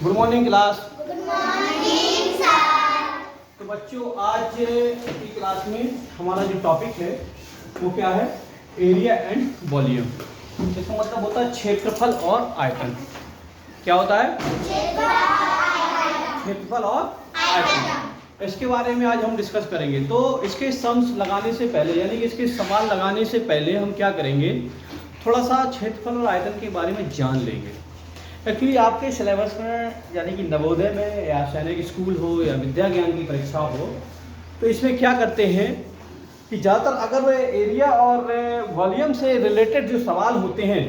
Good morning class. Good morning sir. तो बच्चों आज की क्लास में हमारा जो टॉपिक है वो क्या है? Area and volume. इसका मतलब होता है क्षेत्रफल और आयतन। क्या होता है? क्षेत्रफल और आयतन। इसके बारे में आज हम डिस्कस करेंगे। तो इसके सम्स लगाने से पहले यानी कि इसके सवाल लगाने से पहले हम क्या करेंगे, थोड़ा सा क्षेत्रफल और आयतन के बारे में जान लेंगे। एक्चुअली आपके सिलेबस में यानी कि नवोदय में या सैनिक स्कूल हो या विद्या ज्ञान की परीक्षा हो, तो इसमें क्या करते हैं कि ज़्यादातर अगर एरिया और वॉल्यूम से रिलेटेड जो सवाल होते हैं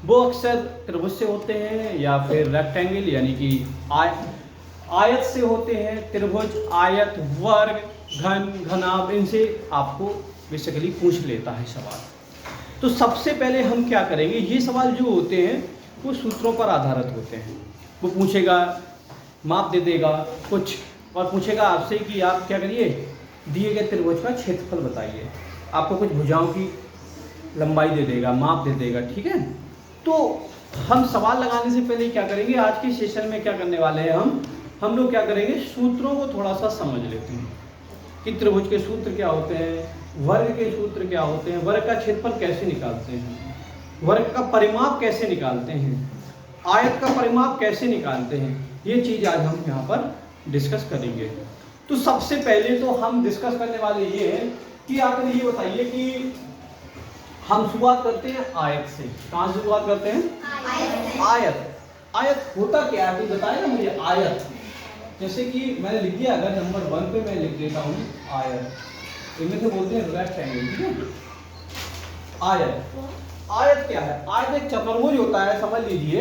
वो अक्सर त्रिभुज से होते हैं या फिर रेक्टेंगल यानी कि आयत से होते हैं। त्रिभुज, आयत, वर्ग, घन, घनाभ, इनसे आपको बेसिकली पूछ लेता है सवाल। तो सबसे पहले हम क्या करेंगे, ये सवाल जो होते हैं वो सूत्रों पर आधारित होते हैं। वो पूछेगा, माप दे देगा कुछ और पूछेगा आपसे कि आप क्या करिए, दिए गए त्रिभुज का क्षेत्रफल बताइए। आपको कुछ भुजाओं की लंबाई दे देगा, माप दे देगा, ठीक है। तो हम सवाल लगाने से पहले क्या करेंगे, आज के सेशन में क्या करने वाले हैं, हम लोग क्या करेंगे, सूत्रों को थोड़ा सा समझ लेते हैं कि त्रिभुज के सूत्र क्या होते हैं, वर्ग के सूत्र क्या होते हैं, वर्ग का क्षेत्रफल कैसे निकालते हैं, वर्ग का परिमाप कैसे निकालते हैं, आयत का परिमाप कैसे निकालते हैं। ये चीज़ आज हम यहाँ पर डिस्कस करेंगे। तो सबसे पहले तो हम डिस्कस करने वाले ये हैं कि आप ये बताइए कि हम शुरुआत करते हैं आयत से। कहाँ से शुरुआत करते हैं? आयत। आयत होता क्या है तो बताए ना मुझे। आयत जैसे कि मैंने लिख दिया, अगर नंबर 1 पे मैं लिख देता हूँ आयत, इनमें से बोलते हैं रेक्टेंगल, ठीक है। आयत, आयत क्या है? आयत एक चतुर्भुज होता है, समझ लीजिए।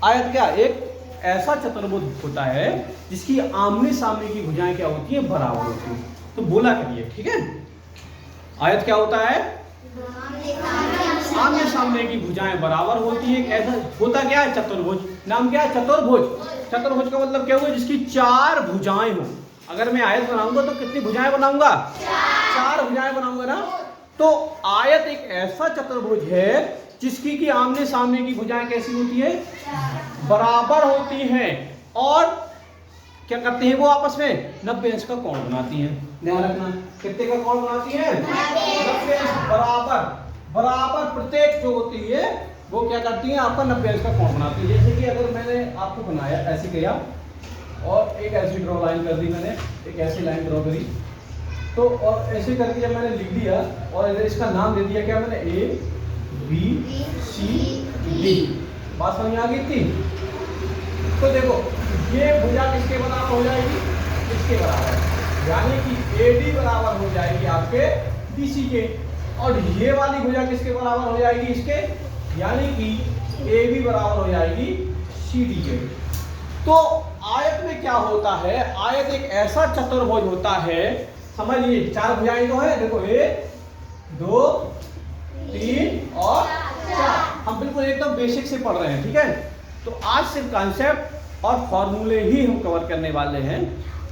आयत क्या, एक ऐसा चतुर्भुज होता है जिसकी आमने सामने की भुजाएं क्या होती है, बराबर होती है। तो बोला करिए, ठीक है। आयत क्या होता है? आमने सामने की भुजाएं बराबर होती है। ऐसा होता क्या है? चतुर्भुज। नाम क्या है? चतुर्भुज। चतुर्भुज का मतलब क्या हुआ? जिसकी 4 भुजाएं हो। अगर मैं आयत बनाऊंगा तो कितनी भुजाएं बनाऊंगा? 4 भुजाएं बनाऊंगा ना। तो आयत एक ऐसा चतुर्भुज है जिसकी की आमने सामने की भुजाएं कैसी होती है? बराबर होती हैं। और क्या करते हैं वो आपस में? 90 अंश का कोण बनाती हैं। ध्यान रखना, कितने का कोण बनाती हैं? 90 अंश। बराबर बराबर प्रत्येक जो होती है वो क्या करती है? आपका 90 अंश का कोण बनाती है। जैसे कि अगर मैंने आपको बनाया, ऐसे किया और एक ऐसी ड्रॉ लाइन कर दी, मैंने एक ऐसी लाइन ड्रॉ करी, तो और ऐसे करके जब मैंने लिख दिया और इसका नाम दे दिया क्या मैंने, ए बी सी डी। बात समझ में आ गई थी? तो देखो ये भुजा किसके बराबर हो जाएगी? इसके बराबर, यानी कि ए डी बराबर हो जाएगी आपके बी सी के। और ये वाली भुजा किसके बराबर हो जाएगी? इसके, यानी कि ए बी बराबर हो जाएगी सी डी के। तो आयत में क्या होता है? आयत एक ऐसा चतुर्भुज होता है, समझिए 4 भुजाएं तो है, देखो 1 2 3 और 4। हम बिल्कुल एकदम बेसिक से पढ़ रहे हैं, ठीक है। तो आज सिर्फ कॉन्सेप्ट और फॉर्मूले ही हम कवर करने वाले हैं,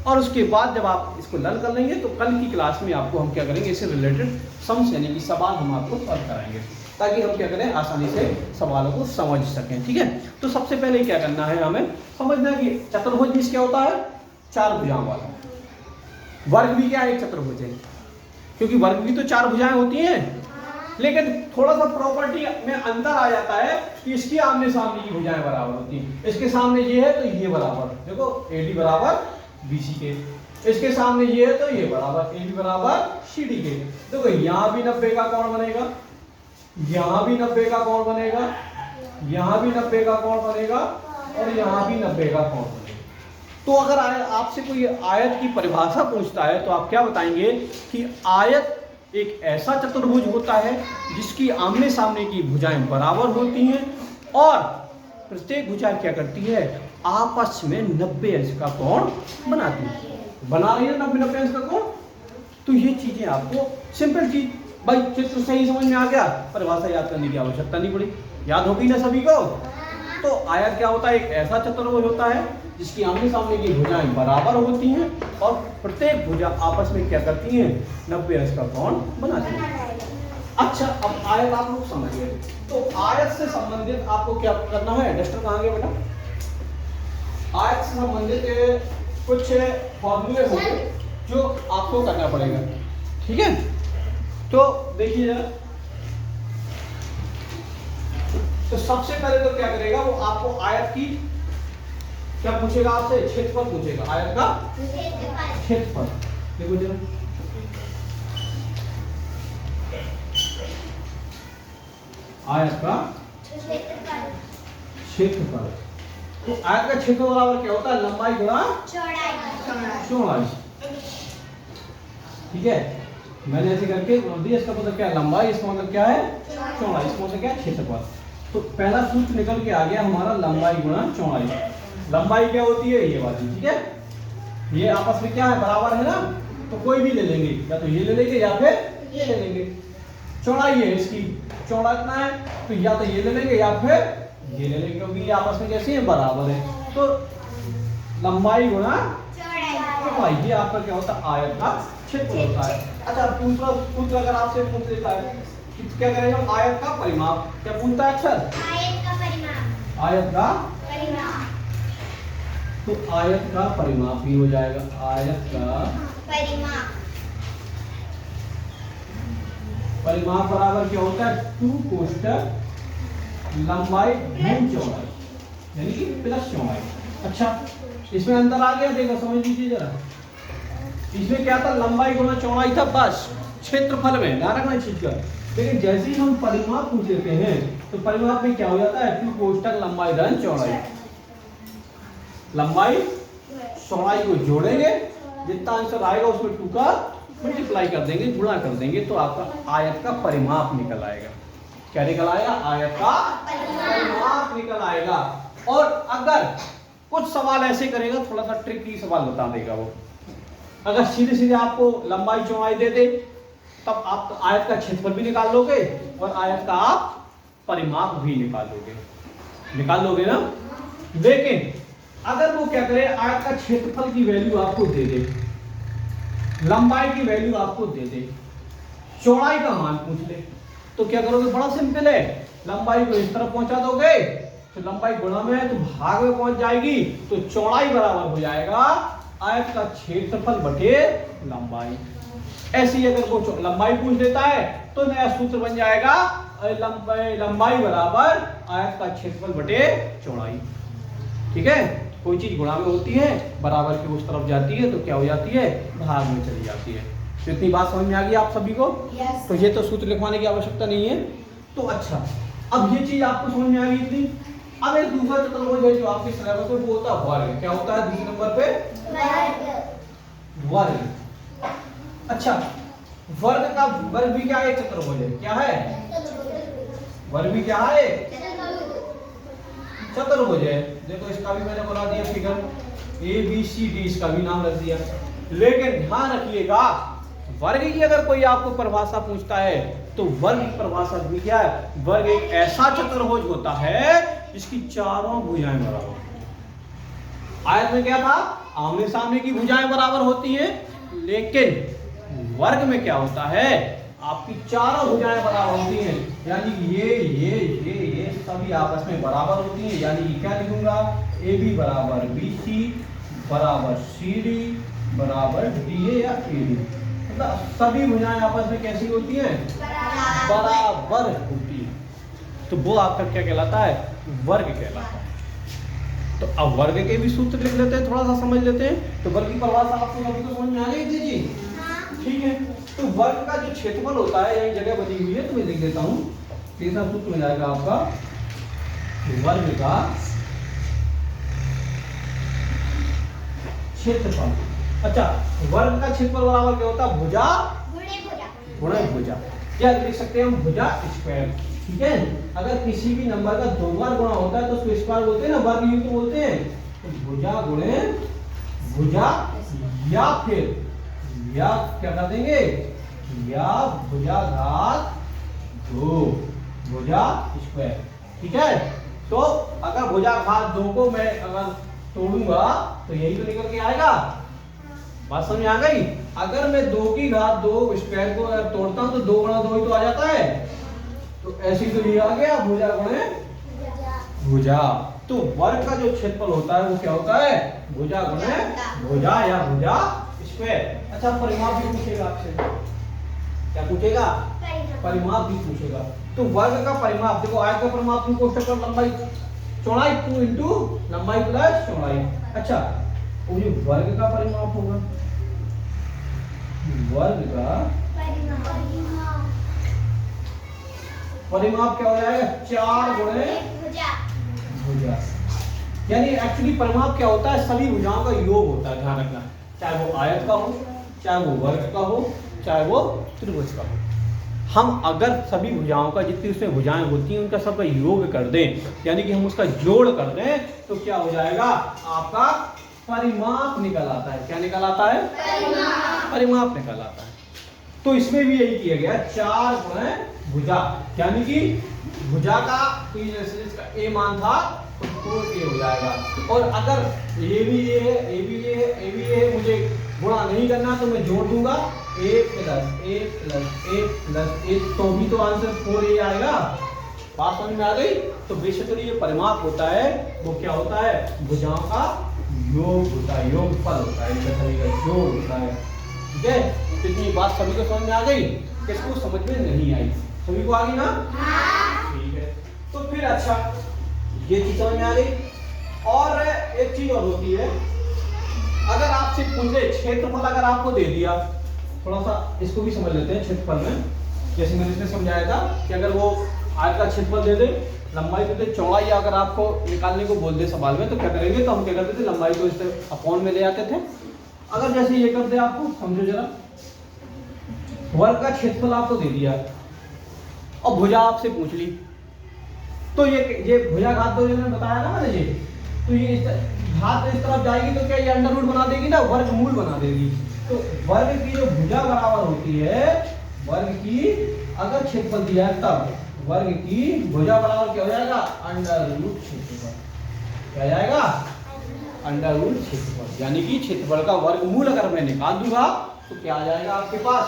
और उसके बाद जब आप इसको लर्न कर लेंगे तो कल की क्लास में आपको हम क्या करेंगे, इससे रिलेटेड सम्स यानी कि सवाल हम आपको सॉल्व कराएंगे, ताकि हम क्या करें, आसानी से सवालों को समझ सकें, ठीक है। तो सबसे पहले क्या करना है, हमें समझना कि चतुर्भुज में क्या होता है? 4 भुजाओं वाला। वर्ग भी क्या है? एक चतुर्भुज है, क्योंकि वर्ग भी तो 4 भुजाएं होती हैं। लेकिन थोड़ा सा प्रॉपर्टी में अंतर आ जाता है कि इसकी आमने सामने की भुजाएं बराबर होती हैं। इसके सामने ये है तो ये बराबर, देखो AD बराबर BC के। इसके सामने ये है तो ये बराबर AB बराबर CD के। देखो यहाँ भी 90 का कोण बनेगा, यहाँ भी 90 का कोण बनेगा, यहाँ भी 90 का कोण बनेगा और यहाँ भी 90 का कोण बनेगा। तो अगर आपसे कोई आयत की परिभाषा पूछता है तो आप क्या बताएंगे कि आयत एक ऐसा चतुर्भुज होता है जिसकी आमने सामने की भुजाएं बराबर होती हैं और प्रत्येक भुजा क्या करती है? आपस में 90 अंश का कोण बनाती है। बना रही है 90 अंश का कोण। तो ये चीजें आपको सिंपल चीज, भाई चित्र सही समझ में आ गया, परिभाषा याद करने की आवश्यकता नहीं पड़ी, याद होगी ना सभी को। तो आयत क्या होता है? एक ऐसा चतुर्भुज होता है जिसकी आमने सामने की भुजाएं बराबर होती हैं और प्रत्येक भुजा आपस में क्या करती हैं? 90 अंश का कोण बनाती है। अच्छा, अब आयत आप लोग समझ गए। तो आयत से संबंधित आपको क्या करना है? डस्टर कहाँ गया बेटा? आयत से संबंधित कुछ फॉर्मूले होंगे जो आपको करना पड़ेगा, ठीक है। तो देखिए जरा, तो सबसे पहले तो क्या करेगा वो, आपको आयत की क्या पूछेगा, आपसे क्षेत्रफल पूछेगा, आयत का क्षेत्रफल। देखो जरा, आयत का क्षेत्रफल। तो आयत का क्षेत्रफल बराबर क्या होता है, लंबाई गुणा चौड़ाई, ठीक है। मैंने ऐसे करके बोल दिया, इसका मतलब क्या है लंबाई, इसका मतलब क्या है चौड़ाई, इसका मतलब क्या है क्षेत्रफल। तो पहला सूत्र निकल के आ गया हमारा, लंबाई गुणा चौड़ाई। लंबाई क्या होती है, ये वाली, ठीक है। ये आपस में क्या है, बराबर है ना, तो कोई भी ले लेंगे, या तो ये ले लेंगे या फिर ये ले लेंगे। चौड़ाई है इसकी, चौड़ा इतना है, तो या तो ये ले लेंगे या फिर ये ले लेंगे, क्योंकि ये आपस में कैसे है, बराबर है। तो लंबाई गुणा चौड़ाई, ये आपका क्या होता है, आयत का क्षेत्रफल होता है। अच्छा, दूसरा सूत्र अगर आपसे पूछ लेता है कि क्या करेंगे हम, आयत का परिमाप। क्या पूछता है अक्षर, आयत का परिमाप, आयत का, परिमाप, तो आयत का परिमाप ही हो जाएगा, आयत का परिमाप, परिमाप बराबर क्या होता है, 2 कोष्ठक लंबाई गुण चौड़ाई, यानी कि प्लस चौड़ाई। अच्छा, इसमें अंतर आ गया, देखो समझ लीजिए जरा। इसमें क्या था, लंबाई गुणा चौड़ाई था बस क्षेत्रफल में, ध्यान रखना इस चीज का। लेकिन जैसे ही हम परिमाप पूछ लेते हैं तो परिमाप में क्या हो जाता है, 2 कोष्ठक लंबाई धन चौड़ाई। लंबाई चौड़ाई को जोड़ेंगे, जितना आंसर आएगा उसमें 2 का मल्टीप्लाई कर देंगे, गुणा कर देंगे, तो आपका आयत का परिमाप निकल आएगा। क्या निकल आएगा, आयत का परिमाप निकल आएगा। और अगर कुछ सवाल ऐसे करेगा, थोड़ा सा ट्रिकी सवाल बता देगा वो, अगर सीधे सीधे आपको लंबाई चौड़ाई दे दे, तब आप आयत का क्षेत्रफल भी निकाल लोगे और आयत का आप परिमाप भी निकाल लोगे ना। लेकिन अगर वो क्या करे, आयत का क्षेत्रफल की वैल्यू आपको दे दे, लंबाई की वैल्यू आपको दे दे, चौड़ाई का मान पूछ ले, तो क्या करोगे, बड़ा सिंपल है, लंबाई को इस तरफ पहुंचा दोगे, तो लंबाई गुणा में है तो भाग में पहुंच जाएगी, तो चौड़ाई बराबर हो जाएगा आयत का क्षेत्रफल बटे लंबाई। ऐसी अगर वो लंबाई पूछ लेता है तो नया सूत्र बन जाएगा, लंबाई बराबर आयत का क्षेत्रफल बटे चौड़ाई, ठीक है। कोई चीज गुणा में होती है, बराबर की उस तरफ जाती है, तो क्या हो जाती है, भाग में चली जाती है। तो इतनी बात समझ में आ गई आप सभी को। तो ये तो सूत्र लिखवाने की आवश्यकता नहीं है। तो अच्छा, अब ये चीज आपको समझ में आ गई इतनी। अब एक दूसरा चतुर्भुज है जो आपके सिलेबस में, वो होता है वर्ग। क्या होता है दूसरे नंबर पे, वर्ग। अच्छा, वर्ग भी क्या है, चतुर्भुज है। क्या है, वर्ग भी क्या है, चतुर्भुज है। देखो इसका भी मैंने बना दिया फिगर, ABCD इसका भी नाम रख दिया। लेकिन ध्यान रखिएगा, वर्ग की अगर कोई आपको परिभाषा पूछता है तो वर्ग की परिभाषा भी क्या है, वर्ग एक ऐसा चतुर्भुज होता है जिसकी चारों भुजाएं बराबर। आयत में क्या था, आमने सामने की भुजाएं बराबर होती हैं, लेकिन वर्ग में क्या होता है, आपकी चारों भुजाएं बराबर होती हैं, यानी कि ये सभी आपस में बराबर होती हैं। यानी कि क्या लिखूंगा, AB बराबर BC बराबर CD बराबर DA या AD, मतलब सभी भुजाएं आपस में कैसी होती हैं, बराबर होती हैं। तो वो आपका क्या कहलाता है, वर्ग कहलाता है। तो अब वर्ग के भी सूत्र लिख लेते हैं, थोड़ा सा समझ लेते हैं। तो वर्ग की परिभाषा आपको सभी को समझ में आ गई थी जी, ठीक है। तो वर्ग का जो क्षेत्रफल होता है, यही जगह बनी हुई है, तो मैं लिख देता हूँ। तीसरा सूत्र मिल जाएगा आपका, वर्ग का क्षेत्रफल। अच्छा, वर्ग का क्षेत्रफल बराबर क्या होता है, भुजा गुणे भुजा, या लिख सकते हैं हम भुजा स्क्वायर, ठीक है। अगर किसी भी नंबर का 2 बार गुणा होता है तो उसको स्क्वायर बोलते हैं ना, वर्ग युक्त बोलते हैं। तो भुजा गुणे भुजा, या क्या कर देंगे, या भुजा घात 2 भुजा स्क्वायर, ठीक है। तो अगर भुजा घात 2 को मैं अगर तोड़ूंगा तो यही तो निकल के आएगा। बात समझ आ गई। अगर मैं 2 की घात 2 स्क्वायर को अगर तोड़ता हूं तो 2 गुणा 2 ही तो आ जाता है। तो ऐसे तो ये आ गया भुजा गुणे भुजा, तो वर्ग का जो क्षेत्रफल होता है वो क्या होता है? भुजा गुणे भुजा या भुजा स्क्वायर। अच्छा, परिमाप भी पूछेगा आपसे। क्या पूछेगा? परिमाप भी पूछेगा। तो वर्ग का परिमाप देखो, आयत का परिमाप की कोष्टक पर लंबाई चौड़ाई 2 इंटू लंबाई प्लस चौड़ाई। अच्छा, वो जो वर्ग का परिमाप होगा, वर्ग का परिमाप क्या हो जाएगा? 4 गुणे भुजा। यानी एक्चुअली परिमाप क्या होता है? सभी भुजाओं का योग होता है, ध्यान रखना। चाहे वो आयत का हो, चाहे वो वर्ग का हो, चाहे वो त्रिभुज का हो। हम अगर सभी भुजाओं का, जितनी उसमें भुजाएं होती हैं, उनका सबका योग कर दें, यानी कि हम उसका जोड़ कर दें, तो क्या हो जाएगा? आपका परिमाप निकल आता है। क्या निकल आता है? परिमाप निकल आता है। तो इसमें भी यही किया गया, 4 गुणे भुजा, यानी कि भुजा का तो जैसे इसका ए मान था तो 4a हो जाएगा। और अगर ये भी ये है, ए भी ये है, ए भी ये है, मुझे गुणा नहीं करना तो मैं जोड़ दूंगा a plus a plus a plus a, तो भी तो आंसर 4a आएगा। बात समझ में आ गई? तो बेसिकली ये परिमाप होता है, वो क्या होता है? भुजाओं का योग होता है, योगफल होता है, इनका सभी का योग होता है। ठीक है, तो इतनी बात सभी को समझ में आ गई? किसको समझ में नहीं आई? सभी को आ गई ना? ठीक है, तो फिर अच्छा, ये चीज समझ में आ गई। और एक चीज और होती है, अगर आपसे पूछे क्षेत्रफल अगर आपको दे दिया, थोड़ा सा इसको भी समझ लेते हैं क्षेत्रफल में। जैसे मैंने इसमें समझाया था कि अगर वो आयत का क्षेत्रफल दे दे, लंबाई दे दे, चौड़ाई अगर आपको निकालने को बोल दे सवाल में, तो क्या करेंगे? तो हम क्या करते थे? लंबाई को इससे अपॉन में ले आते थे। अगर जैसे ये कर दे, आपको समझो जरा, वर्ग का क्षेत्रफल आपको दे दिया और भुजा आपसे पूछ ली, तो ये भुजा घात दो, मैंने बताया ना मैंने, ये तो ये घात इस तरफ जाएगी तो क्या ये अंडर रूट बना देगी ना, वर्गमूल बना देगी। तो वर्ग की जो भुजा बराबर होती है, वर्ग की अगर क्षेत्रफल दिया है तब वर्ग की भुजा बराबर क्या हो जाएगा? अंडर रूट क्षेत्रफल। क्या जाएगा? अंडर रूट क्षेत्रफल। यानी कि क्षेत्रफल का वर्गमूल अगर मैं निकाल दूंगा तो क्या आ जाएगा आपके पास?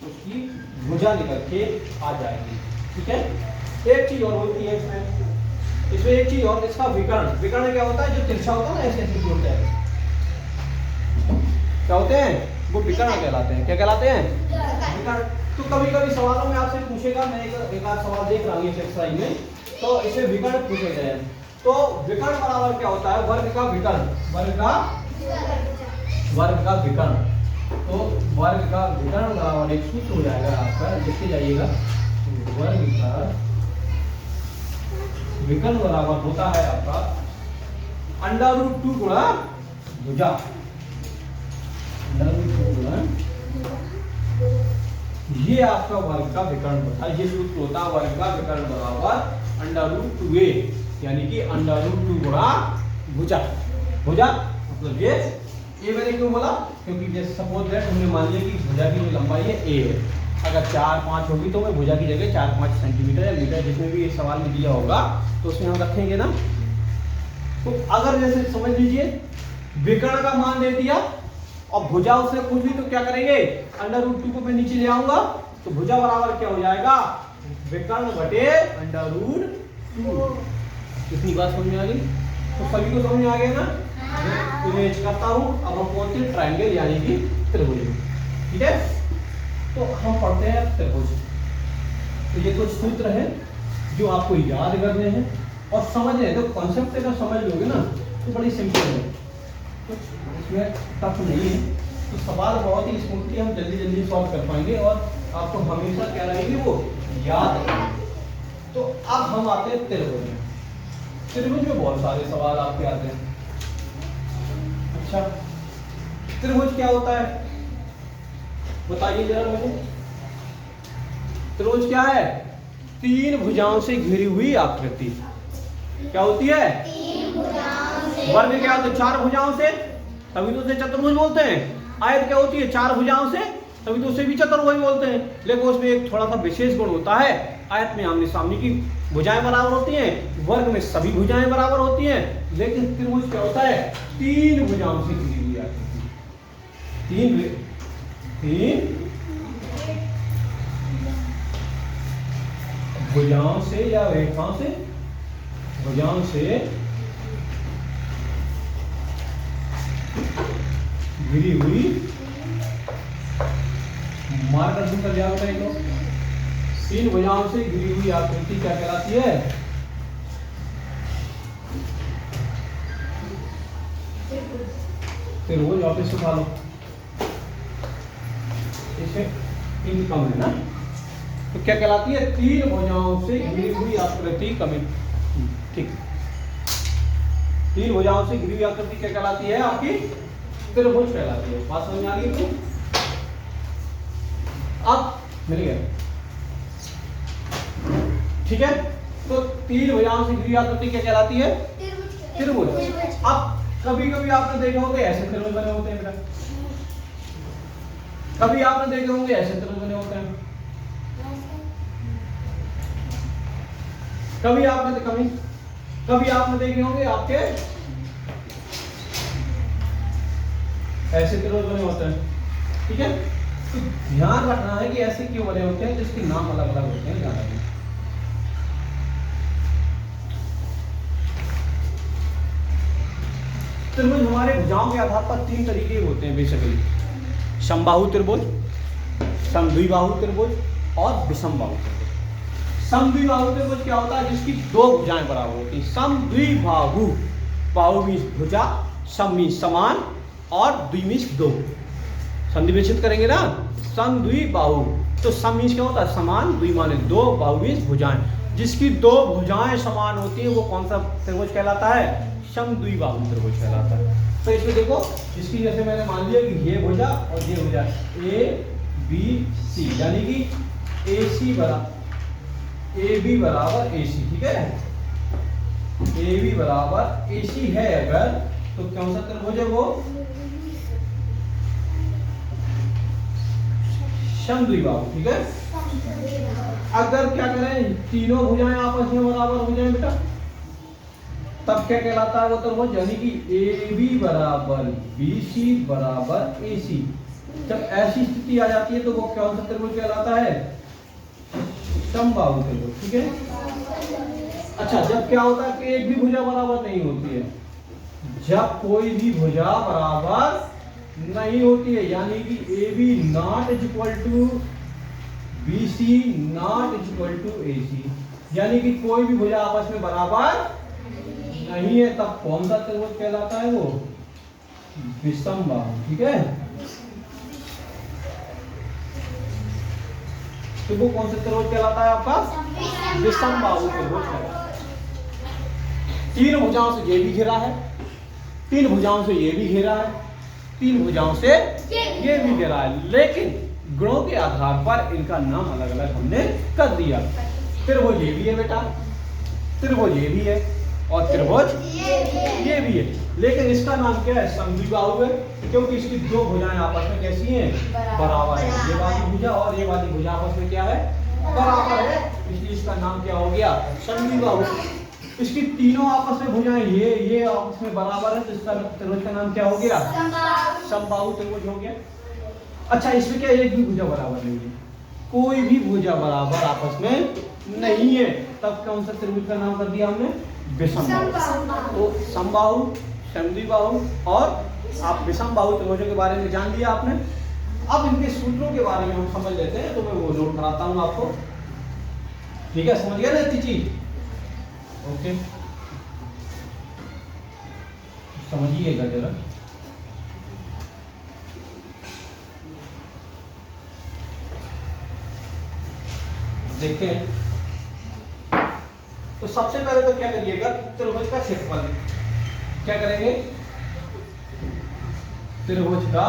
उसकी भुजा निकल के आ जाएगी। ठीक है, एक चीज और होती है इसमें एक चीज और, इसका विकर्ण। विकर्ण क्या होता है? जो तिरछा होता है ना, ऐसे ऐसे जोड़ते हैं, क्या होते हैं? वो विकर्ण कहलाते हैं। क्या कहलाते हैं? विकर्ण। तो कभी कभी सवालों में आपसे पूछेगा, मैं एक आध सवाल देख रहा हूँ इस एक्सरसाइज में, तो इसमें विकर्ण पूछे गए हैं। तो विकर्ण बराबर क्या होता है? वर्ग का विकर्ण। वर्ग का विकर्ण। तो वर्ग का विकर्ण बराबर एक सूत्र हो जाएगा आपका, लिखते जाइएगा। वर्ग का विकर्ण बराबर होता है आपका अंडर रूट 2 गुणा भुजा। अंडर रूट 2 गुणा, ये आपका वर्ग का विकर्ण होता है। ये सूत्र होता है वर्ग का विकर्ण बराबर अंडर रूट 2a, यानी कि अंडर रूट 2 गुणा भुजा। भुजा मतलब ये मैंने क्यों बोला? क्योंकि जैसे सपोज दैट हमने मान लिया कि भुजा की जो लंबाई है a है, अगर 4-5 होगी तो मैं भुजा की जगह 4-5 सेंटीमीटर या मीटर जिसमें भी इस सवाल में दिया होगा तो उसमें हम रखेंगे ना। तो अगर जैसे समझ लीजिए विकर्ण का मान दे दिया और भुजा उसने पूछ ली, तो क्या करेंगे? अंडर रूट 2 को मैं नीचे ले आऊंगा, तो भुजा बराबर क्या हो जाएगा? विकर्ण बटे अंडर रूट 2। कितनी बात समझ में आ गई? तो सभी को समझ में आ गया ना? इमेज करता हूं, अब हम कौन सी? ट्रायंगल यानी कि त्रिभुज। ठीक है, तो हम पढ़ते हैं त्रिभुज। तो ये कुछ सूत्र हैं जो आपको याद करने हैं और समझने हैं। तो कॉन्सेप्ट अगर समझ लोगे ना तो बड़ी सिंपल है, कुछ इसमें टफ नहीं है। तो सवाल बहुत ही स्मूथली हम जल्दी सॉल्व कर पाएंगे और आपको हमेशा क्या रहेगी? वो याद रहेगी। तो अब हम आते हैं त्रिभुज में। त्रिभुज में बहुत सारे सवाल आपके आते हैं। अच्छा, त्रिभुज क्या होता है बताइए जरा मुझे। त्रिभुज क्या है? 3 भुजाओं से घिरी हुई आकृति। क्या होती है? 3 भुजाओं से। वर्ग क्या होता है? 4 भुजाओं से, तभी तो उसे चतुर्भुज बोलते हैं। आयत क्या होती है? 4 भुजाओं से, तभी तो उसे भी चतुर्भुज बोलते हैं। लेकिन उसमें एक थोड़ा सा विशेष गुण होता है, आयत में आमने सामने की भुजाएं बराबर होती हैं, वर्ग में सभी भुजाएं बराबर होती हैं। लेकिन त्रिभुज क्या होता है? 3 भुजाओं से घिरी हुई आकृति। 3 भुजाओं से या रेखाओं से, भुजाओं से घिरी हुई मार्ग कर दिया होता है तो 3 भुजाओं से घिरी हुई आकृति क्या कहलाती है? त्रिभुज। वापस उठा लो, इसमें इन कम है ना, तो क्या कहलाती है? 3 भुजाओं से घिरी हुई आकृति कमी। ठीक, 3 भुजाओं से घिरी हुई आकृति क्या कहलाती है? आपकी त्रिभुज कहलाती है। बात समझ आ गई? अब मिल गया, ठीक है। तो 3 भुजाओं से घिरी हुई आकृति क्या कहलाती है? त्रिभुज। अब कभी कभी आपने देखे होंगे ऐसे त्रिभुज बने होते हैं बेटा, कभी आपने देखे होंगे ऐसे त्रिभुज बने होते हैं, कभी आपने देखे होंगे आपके ऐसे त्रिभुज बने होते हैं, ठीक है। तो ध्यान रखना है कि ऐसे क्यों बने होते हैं, जिसके नाम अलग अलग होते हैं। ध्यान रखना, त्रिभुज हमारे भुजाओं के आधार पर 3 तरीके के होते हैं बेसिकली। समबाहु त्रिभुज, समद्विबाहु त्रिभुज और विषमबाहु त्रिभुज। समद्विबाहु त्रिभुज क्या होता है? जिसकी 2 भुजाएं बराबर होती हैं। समद्विबाहु, बाहु मीन्स भुजा, सम मीन्स समान और द्वि मीन्स 2। संधि विच्छेद करेंगे ना, समद्विबाहु, तो सम मीन्स क्या होता है? समान, द्वि माने 2, बाहु मीन्स भुजाएं। जिसकी 2 भुजाएं समान होती है वो कौन सा त्रिभुज कहलाता है? समद्विबाहु त्रिभुज कहलाता है। तो इसमें देखो, जिसकी जैसे मैंने मान लिया कि ये भुजा और ये भुजा ए बी सी, यानी कि AC बराबर AB बराबर AC, ठीक है। AB बराबर AC है अगर, तो कौन सा त्रिभुज है वो? समद्विबाहु, ठीक है। अगर क्या करें, तीनों भुजाएं आपस में बराबर हो जाए बेटा, तब क्या कहलाता है वो त्रिभुज? यानी कि AB बराबर BC बराबर AC। जब ऐसी स्थिति आ जाती है तो वो कौन सा त्रिभुज कहलाता है? समबाहु त्रिभुज, ठीक है। अच्छा, जब क्या होता है कि एक भी भुजा बराबर नहीं होती है, जब कोई भी भुजा बराबर नहीं होती है, यानी कि AB not is equal to BC not is equal to AC, यानी कि कोई भी भुजा आपस में बराबर नहीं है, तब कौन सा त्रिभुज कहलाता है? वो विषमबाहु, ठीक है। तो वो कौन सा त्रिभुज कहलाता है आपका? विषमबाहु त्रिभुज कहलाता है। 3 भुजाओं से ये भी घेरा है, 3 भुजाओं से ये भी घेरा है, 3 भुजाओं से ये भी घेरा है, लेकिन गुणों के आधार पर इनका नाम अलग अलग हमने कर दिया। त्रिभुज ये भी है बेटा, त्रिभुज ये भी है और त्रिभुज ये भी है, लेकिन इसका नाम क्या है? समद्विबाहु है, क्योंकि इसकी 2 भुजाएं आपस में कैसी हैं? बराबर है। ये वाली भुजा और ये वाली भुजा आपस में क्या है? बराबर है, इसलिए इसका नाम क्या हो गया? समद्विबाहु। इसकी तीनों आपस में भुजाएं ये आपस में बराबर है, तो इसका त्रिभुज का नाम क्या हो गया? समबाहु त्रिभुज हो गया। अच्छा, इसमें क्या एक भी भुजा बराबर नहीं है? कोई भी भुजा बराबर आपस में नहीं है, तब कौन सा त्रिभुज का नाम कर दिया हमने? विषमबाहु। तो समबाहु, समद्विबाहु और आप विषमबाहु त्रिभुजों के बारे में जान लिया आपने। अब इनके सूत्रों के बारे में हम समझ लेते हैं, तो मैं वो नोट कराता हूँ आपको, ठीक है। समझ गया ना इतनी चीज? ओके, समझिएगा जरा। देखें, तो सबसे पहले तो क्या करिएगा? त्रिभुज का क्षेत्रफल क्या करेंगे? त्रिभुज का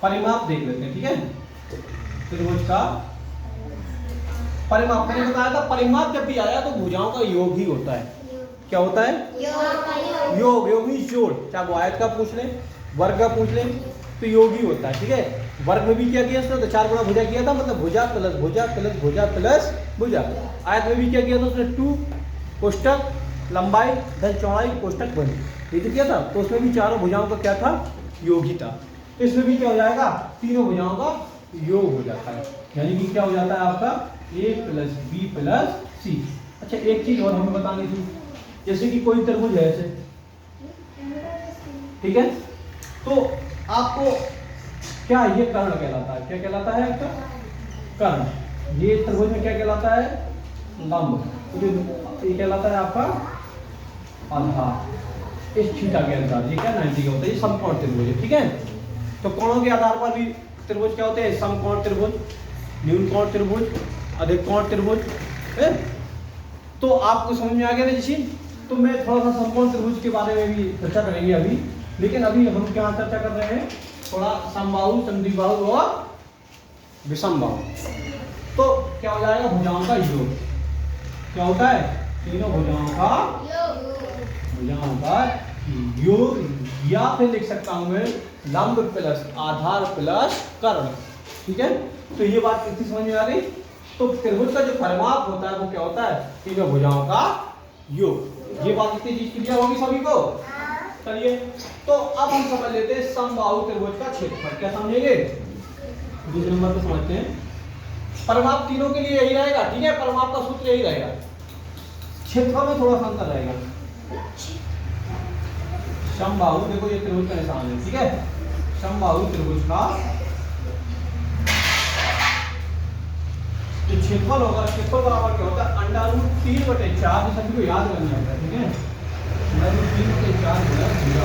परिमाप देख लेते हैं, ठीक है। त्रिभुज का परिमाप, मैंने बताया था परिमाप जब भी आया तो भुजाओं का योग ही होता है। क्या होता है? योग। योग मीन्स जोड़, चाहे वो आयत का पूछ ले, वर्ग का पूछ ले, तो योग ही होता है, ठीक है। वर्ग में भी क्या किया उसने? तो 4 गुणा भुजा किया था, मतलब भुजा प्लस भुजा प्लस भुजा प्लस भुजा। आयत में भी क्या किया था उसने? 2 कोष्टक लंबाई धन चौड़ाई कोष्टक बनी, ये तो किया था। तो उसमें भी चारों भुजाओं का क्या था? योग ही था। इसमें भी क्या हो जाएगा? तीनों भुजाओं का योग हो जाता है, यानी कि क्या हो जाता है आपका? A + B + C। अच्छा, एक चीज और हमें बतानी थी, जैसे कि कोई त्रिभुज है ऐसे, ठीक है, तो आपको क्या ये कर्ण कहलाता है, क्या कहलाता है आपका कर्ण। ये त्रिभुज में क्या कहलाता है, लंब। तो ये कहलाता है आपका आधार इस थीटा के अनुसार। ये क्या 90 का होता है, ये समकोण त्रिभुज है। ठीक है, तो कोणों के आधार पर भी त्रिभुज क्या होते हैं, समकोण त्रिभुज, न्यून कोण त्रिभुज, अधिक कोण त्रिभुज है। तो आपको समझ में आ गया ना जी। तो मैं थोड़ा सा समकोण त्रिभुज के बारे में भी चर्चा करेंगे अभी, लेकिन अभी हम क्या चर्चा कर रहे हैं, थोड़ा समबाहु, समद्विबाहु और विषमबाहु। तो क्या हो जाएगा, भुजाओं का योग। क्या होता है, तीनों भुजाओं का योग, या फिर लिख सकता हूं मैं लंब प्लस आधार प्लस कर्ण। ठीक है, तो ये बात कितनी समझ में आ गई। तो त्रिभुज का जो परिमाप होता है वो क्या होता है, तीनों भुजाओं का योग। ये बात इतनी चीज क्लियर होगी सभी को। चलिए, तो अब हम समझ लेते हैं समबाहु त्रिभुज का क्षेत्रफल। क्या समझेंगे, दूसरे नंबर पे समझते हैं। परिमाप तीनों के लिए यही रहेगा। ठीक है, परिमाप का सूत्र यही रहेगा, क्षेत्रफल में थोड़ा सा अंतर रहेगा। समबाहु, देखो ये त्रिभुज का निशान है। ठीक है, समबाहु त्रिभुज का जो क्षेत्रफल होगा, क्षेत्रफल बराबर क्या होता है, √3/4। सभी को याद करना होता है। ठीक है, √3/4 भुजा।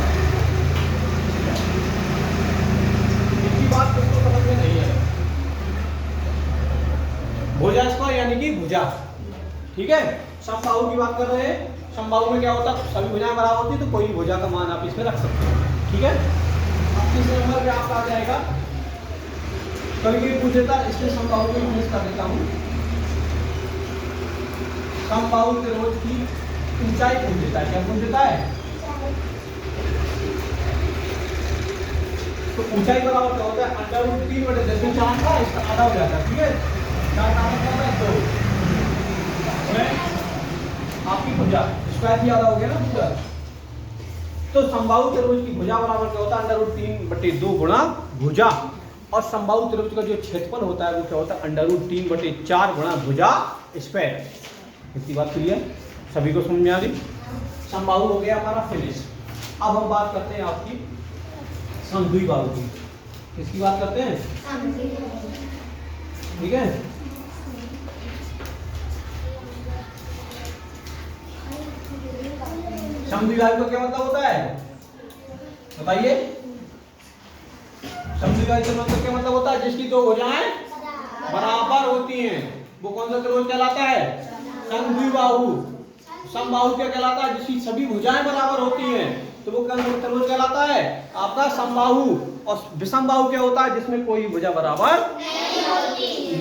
इतनी बात किसको समझ में नहीं है, भुजा स्क्वायर यानी कि भुजा। ठीक है, समबाहु की बात कर रहे हैं। समबाहु में क्या होता है, सभी भुजाएं बराबर होती है, तो कोई भी भुजा का मान आप इसमें रख सकते हैं। ठीक है, अब तीसरे नंबर पे आपका आ जाएगा, कभी कभी पूछ देता है, इसलिए समबाहु को यूज कर देता हूं। समबाहु त्रिभुज की ऊंचाई पूछ देता है। क्या पूछ देता है, तो ऊंचाई बराबर क्या होता है, √3/4 का इसका आधा हो जाता है। ठीक है, 4 का आधा क्या होता है, 2। आपकी भुजा स्क्वायर की आधा हो गया ना भुजा। तो समबाहु त्रिभुज की भुजा बराबर क्या होता है, √3/2 गुणा भुजा। और समबाहु त्रिभुज का जो क्षेत्रफल होता है वो क्या होता है, √3/4 गुणा भुजा स्क्वायर। इतनी बात क्लियर, सभी को समझ में आ गई। समबाहु हो गया हमारा फिनिश। अब हम बात करते हैं आपकी समद्विबाहु की। किसकी बात करते हैं, ठीक है। समद्विबाहु का क्या मतलब होता है, बताइए। समद्विबाहु का मतलब क्या मतलब होता है, जिसकी दो भुजाएं बराबर होती हैं, वो कौन सा त्रिभुज कहलाता है, समद्विबाहु। समबाहु क्या कहलाता है, जिसकी सभी भुजाएं बराबर होती हैं, तो वो कौन सा त्रिभुज कहलाता है, आपका समबाहु। और विषमबाहु क्या होता है, जिसमें कोई भुजा बराबर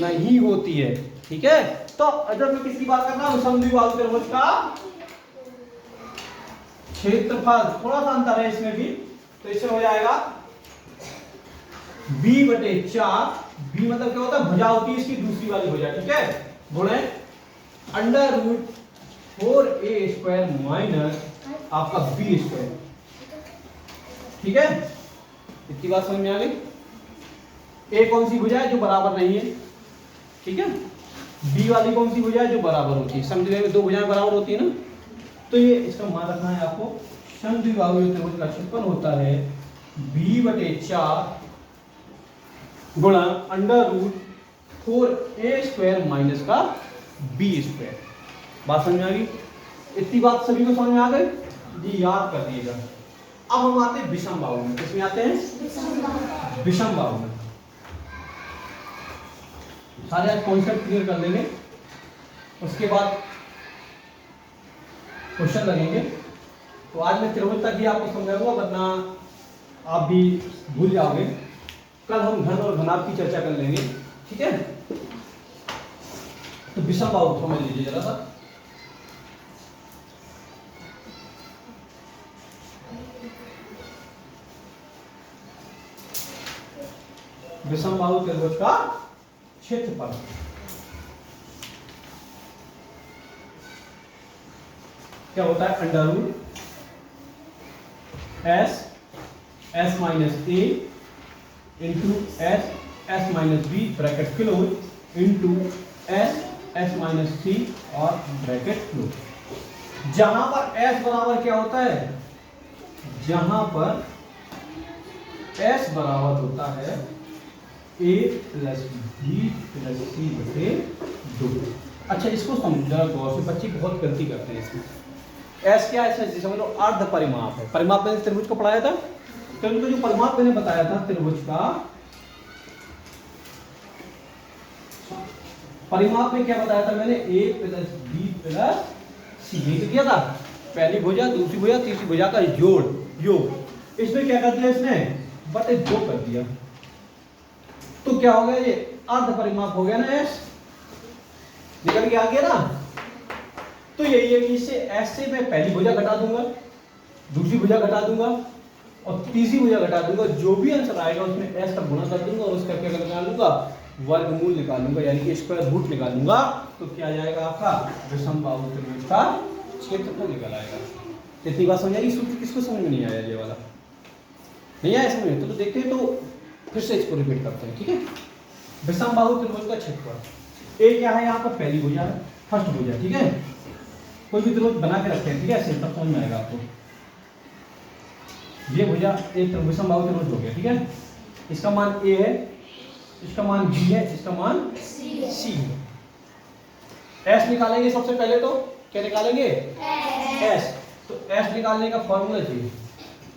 नहीं होती है। ठीक है, तो अगर मैं किसकी बात कर रहा हूं, समद्विबाहु त्रिभुज का क्षेत्रफल, थोड़ा सा अंतर है इसमें भी, तो इससे हो जाएगा b/4। b मतलब क्या होता है, भुजा होती है इसकी दूसरी वाली भुजा। ठीक है, गुणे √4a² माइनस आपका b²। ठीक है, इतनी बात समझ में आ गई। a कौन सी भुजा है, जो बराबर नहीं है। ठीक है, b वाली कौन सी भुजा है, जो बराबर होती है। समद्विबाहु में दो भुजाएं बराबर होती है ना, तो ये इसका मान रखना है आपको। समद्विबाहु त्रिभुज का क्षेत्रफल होता है b/4 गुणा √4a² माइनस का b²। बात समझ में आ गई। इतनी बात सभी को समझ में आ गई जी, याद कर दिएगा। अब हम आते हैं विषमबाहु में। किसमें आते हैं, विषमबाहु में। सारे आज कॉन्सेप्ट क्लियर कर लेंगे, उसके बाद क्वेश्चन लगेंगे। तो आज मैं त्रिभुज तक ही आपको समझाऊंगा, वरना आप भी भूल जाओगे। कल हम घन और घनाभ की चर्चा कर लेंगे। ठीक है, तो विषमबाहु समझ लीजिए जरा सा। विषमबाहु त्रिभुज का क्षेत्रफल क्या होता है, √S(S-A) into S(S-B) bracket close into S(S-C) और ब्रैकेट क्लोज। जहां पर S बराबर क्या होता है, जहां पर एस बराबर होता है ए प्लस बी प्लस सी बटे 2। अच्छा इसको समझा गौर से, बच्चे बहुत गलती करते हैं इसमें। एस क्या है, समझ लो अर्ध परिमाप है। परिमाप मैंने त्रिभुज को पढ़ाया था, तो उनको जो परिमाप मैंने बताया था त्रिभुज का, परिमाप में क्या बताया था मैंने, ए प्लस बी प्लस सी, यही तो किया था। पहली भुजा, दूसरी भुजा, तीसरी भुजा का जोड़, योग। इसमें क्या कर दिया इसने, बटे 2 कर दिया, तो क्या हो गया, ये अर्ध परिमाप हो गया ना, एस निकल के आ गया ना। तो यही है कि इससे एस से मैं पहली भुजा घटा दूंगा, दूसरी भुजा घटा दूंगा और तीसरी भुजा घटा दूंगा, जो भी आंसर आएगा उसमें एस का गुणा कर दूंगा और उसका क्या निकालूंगा, वर्गमूल निकालूंगा, यानी कि स्क्वायर रूट निकालूंगा। तो क्या आ जाएगा आपका विषमबाहु त्रिभुज का क्षेत्रफल निकल आएगा। कितनी बात समझ आएगी, सूत्र किसको समझ में नहीं आया, ये वाला नहीं आया समझ में, तो देखते हैं, तो फिर से इसको रिपीट करते हैं, ठीक है। विषमबाहु त्रिभुज का क्षेत्रफल, ए क्या है यहाँ पर, पहली भुजा है, फर्स्ट भुजा, ठीक है। कोई भी त्रिभुज बना के रखते हैं, ठीक है, ऐसे तब समझ में आएगा आपको। ये भुजा एक विषमबाहु त्रिभुज हो गया, ठीक है। इसका मान ए है, इसका मान बी है, इसका मान सी है। एस निकालेंगे सबसे पहले, तो क्या निकालेंगे, एस। तो एस निकालने का फॉर्मूला चाहिए,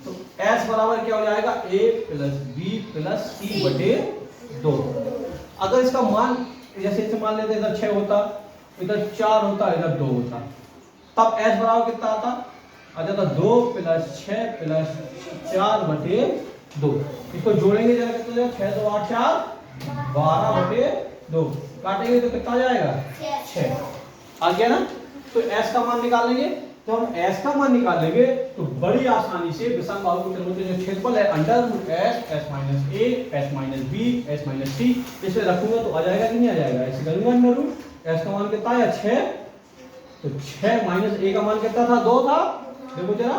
तो एस बराबर क्या हो जाएगा, ए प्लस बी प्लस सी बटे 2। अगर इसका मान जैसे इसे मान लेते इधर 6 होता, इधर 4 होता, इधर 2 होता, तब एस बराबर कितना आता, आ जाता 2 प्लस 6 प्लस 4 बटे 2। इसको जोड़ेंगे जरा, कितना 6 2 8 4 12 बटे 2, काटेंगे तो कितना आ जाएगा 6 आ गया ना। तो एस का मान निकालेंगे, तो हम एस का मान निकालेंगे तो बड़ी आसानी से विषमबाहु त्रिभुज का जो क्षेत्रफल है under root S, S minus A, S minus B, S minus C, इसे रखूंगा तो आ जाएगा कि नहीं आ जाएगा, ऐसे करूंगा अंडर रूट एस का मान कितना है 6, तो 6 माइनस ए का मान कितना था 2 था, देखो जरा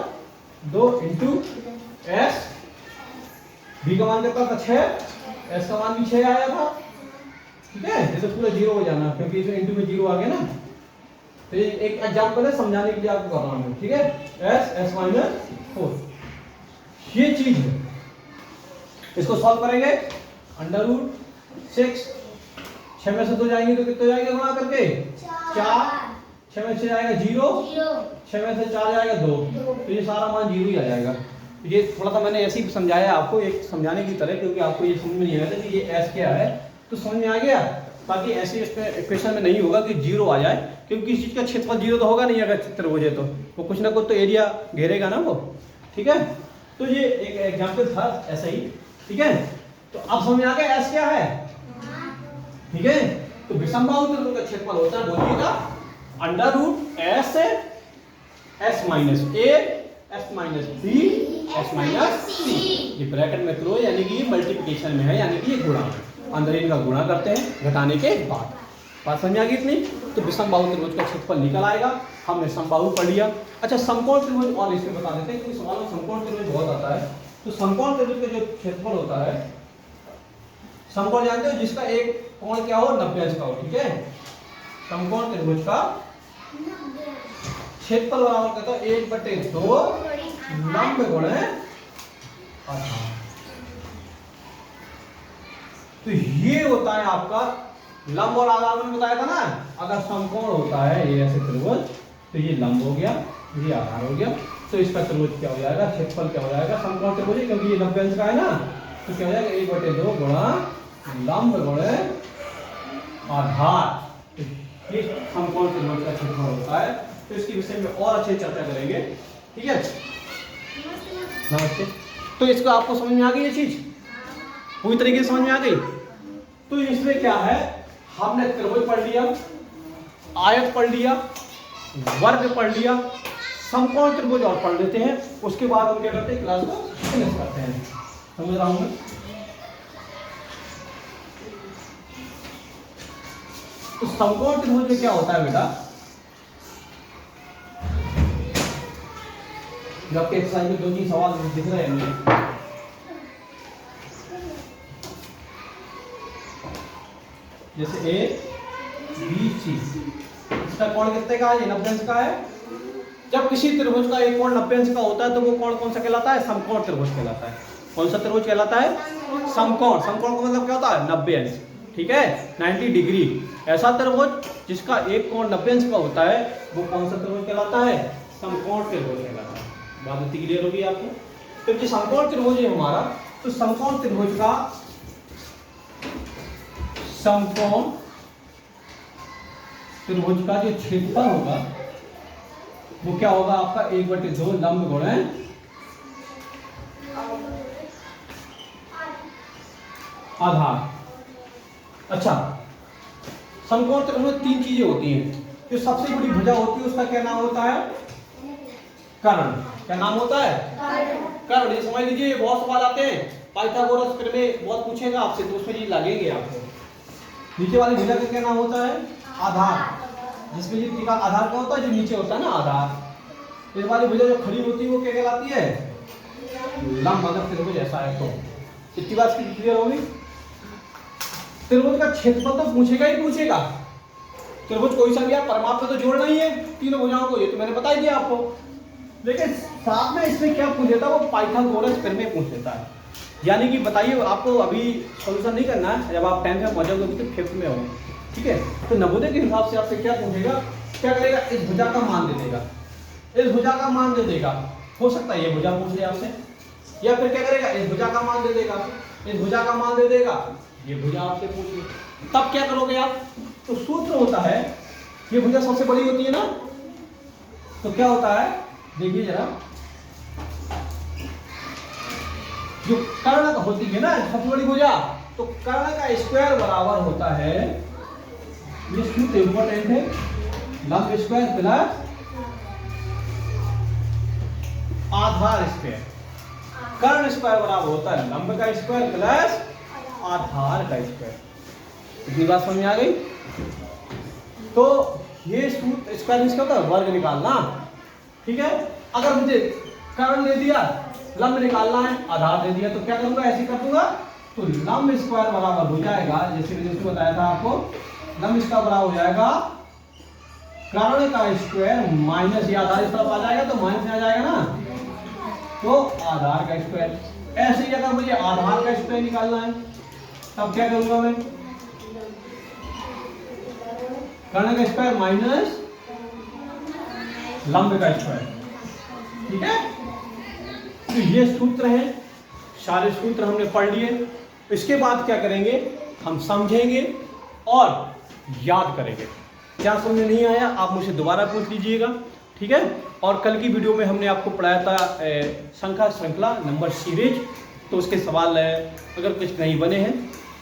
2 इंटू एस, बी का मान कितना था 6, एस का मान भी 6 आया था, ठीक है। जैसे पूरा 0 हो जाना, क्योंकि इसमें इंटू में 0 आ गया ना। तो ये एक एग्जांपल है समझाने के लिए आपको कर रहा हूं, ठीक है। एस, एस माइनस 4, ये चीज है। इसको सॉल्व करेंगे, अंडर रूट 6, 6 में से 2 जाएंगे तो कितने जाएंगे गुणा करके 4, 6 में से जाएगा 0, 6 में से 4 जाएगा 2, तो ये सारा मान 0 ही आ जाएगा। ये थोड़ा सा मैंने ऐसे ही समझाया आपको, एक समझाने की तरह, क्योंकि आपको ये समझ में नहीं आया था कि ये एस क्या है, तो समझ में आ गया। बाकी ऐसे इसमें इक्वेशन में नहीं होगा कि 0 आ जाए, क्योंकि इस चीज का क्षेत्रफल 0 तो होगा नहीं अगर त्रिभुज है, तो वो कुछ ना कुछ तो एरिया घेरेगा ना वो, ठीक है। तो ये एक एग्जांपल था ऐसा ही, ठीक है। तो अब समझ आ गया एस क्या है, ठीक है। तो विषमबाहु त्रिभुज का क्षेत्रफल होता है, बोलिएगा under root S, S minus A, S minus B, S minus C, ये ब्रैकेट में थ्रो, यानी कि ये मल्टीप्लिकेशन में है, यानी कि ये गुणा है, अंदर इनका गुणा करते हैं घटाने के बाद। बात समझ आ गई इतनी। तो विषमबाहु त्रिभुज का क्षेत्रफल निकल आएगा, हमने समबाहु पढ़ लिया। अच्छा समकोण त्रिभुज और इसमें बता देते हैं, क्योंकि सवाल में समकोण त्रिभुज बहुत आता है। तो समकोण त्रिभुज का जो क्षेत्रफल होता है, समकोण जानते हो जिसका एक कोण क्या हो 90 अंश का हो, ठीक है। समकोण त्रिभुज का क्षेत्रफल बराबर कहता है 1/2 लंब गुणे आधार। तो ये होता है आपका लंब और आधार मैंने बताया था ना। अगर समकोण होता है ये ऐसे त्रिभुज, तो ये लंब हो गया, ये आधार हो गया, तो इसका त्रिभुज क्या हो जाएगा, क्षेत्रफल क्या हो जाएगा, समकोण त्रिभुज, क्योंकि ये 90 अंश का है ना, तो क्या हो जाएगा 1/2 गुणा लंब गुणे आधार। ये समकोण त्रिभुज का क्षेत्रफल होता है। तो इसके विषय में और अच्छे चर्चा करेंगे, ठीक है। नमस्ते। तो इसको आपको समझ में आ गई ये चीज, पूरी तरीके से समझ में आ गई। तो इसमें क्या है, हमने त्रिभुज पढ़ लिया, आयत पढ़ लिया, वर्ग पढ़ लिया, समकोण त्रिभुज और पढ़ लेते हैं। उसके बाद हम क्या करते हैं, क्लास को फिनिश करते हैं। समझ रहा हूं मैं। तो समकोण त्रिभुज में क्या होता है बेटा, जबकि एक्सरसाइज में 2-3 सवाल दिख रहे हैं मुझे। जैसे ए बी सी, इसका कोण कितने का है, ये 90 अंश का है। जब किसी त्रिभुज का एक कोण 90 अंश का होता है तो वो कोण कौन सा कहलाता है, समकोण त्रिभुज कहलाता है। कौन सा त्रिभुज कहलाता है? समकोण। समकोण का मतलब क्या होता है? 90 अंश, ठीक है, 90 डिग्री। ऐसा त्रिभुज जिसका एक कोण 90 अंश का होता है वो कौन सा त्रिभुज कहलाता है? समकोण त्रिभुज कहलाता है। बात इतनी क्लियर होगी आपको? तो जो समकोण त्रिभुज है हमारा, तो समकोण त्रिभुज का जो क्षेत्रफल होगा वो क्या होगा आपका? 1/2 लंब गुणन आधार। अच्छा, समकोण त्रिभुज में 3 चीजें होती हैं। जो सबसे बड़ी भुजा होती है उसका क्या नाम होता है? कर्ण। क्या नाम होता है? कर्ण। ये समझ लीजिए, बहुत सवाल आते हैं पाइथागोरस प्रमेय बहुत पूछेगा आपसे, तो उसमें ये लगेंगे आपको। नीचे वाली भुजा का क्या नाम होता है? आधार। जिसमें ये टीका आधार क्या होता है? जो नीचे होता है ना आधार। इस वाली भुजा जो खड़ी होती है वो क्या कहलाती है? लंब। अगर त्रिभुज ऐसा है तो इतनी बात क्लियर होगी। त्रिभुज का क्षेत्रफल तो पूछेगा ही पूछेगा। त्रिभुज कोई सा भी आप परमाप में तो जोड़ना ही है तीनों भुजाओं को, ये तो मैंने बता ही दिया आपको। लेकिन साथ में इसमें क्या पूछ लेता है? वो पाइथागोरस प्रमेय पूछ लेता है। यानी कि बताइए, आपको अभी सॉल्यूशन नहीं करना है, जब आप 10th में पहुंचोगे तो 5th में हो, ठीक है। तो नवोदय के हिसाब से आपसे क्या पूछेगा? क्या करेगा? इस भुजा का मान दे देगा, इस भुजा का मान दे देगा। हो सकता है ये भुजा पूछ ले आपसे, या फिर क्या करेगा? इस भुजा का मान दे देगा, इस भुजा का मान दे देगा, ये भुजा आपसे पूछ ले। तब क्या करोगे आप? तो सूत्र होता है, ये भुजा सबसे बड़ी होती है ना, तो क्या होता है देखिए जरा, जो कर्ण होती है ना सबसे बड़ी भुजा, तो कर्ण का स्क्वायर बराबर होता है, ये सूत्र इंपॉर्टेंट है, लंब स्क्वायर प्लस आधार स्क्वायर। कर्ण स्क्वायर बराबर होता है लंब का स्क्वायर प्लस आधार का स्क्वायर। इतनी बात समझ में आ गई? तो ये सूत्र स्क्वायर इसका होता है वर्ग निकालना, ठीक है। अगर मुझे कर्ण दे दिया, लंब निकालना है, आधार दे दिया, तो क्या करूंगा? ऐसे कर दूंगा, तो लंब स्क्वायर बराबर हो जाएगा, जैसे मैंने उसको बताया था आपको, लंब स्क्वायर बराबर हो जाएगा कर्ण का स्क्वायर माइनस ये आधार इस तरफ आ जाएगा तो माइनस आ जाएगा ना, तो आधार का स्क्वायर। ऐसे ही अगर मुझे आधार का स्क्वायर निकालना है तब क्या करूंगा मैं? कर्ण का स्क्वायर माइनस लंब का स्क्वायर, ठीक है। तो ये सूत्र है, सारे सूत्र हमने पढ़ लिए। इसके बाद क्या करेंगे? हम समझेंगे और याद करेंगे। क्या समझ में नहीं आया आप मुझसे दोबारा पूछ लीजिएगा, ठीक है। और कल की वीडियो में हमने आपको पढ़ाया था संख्या श्रृंखला नंबर सीरीज, तो उसके सवाल अगर कुछ नहीं बने हैं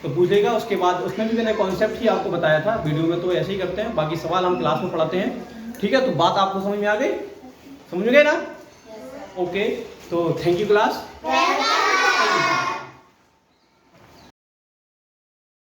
तो पूछेगा। उसके बाद उसमें भी मैंने कॉन्सेप्ट ही आपको बताया था, वीडियो में तो ऐसे ही करते हैं, बाकी सवाल हम क्लास में पढ़ाते हैं, ठीक है। तो बात आपको समझ में आ गई? समझ गए ना? ओके, तो थैंक यू क्लास।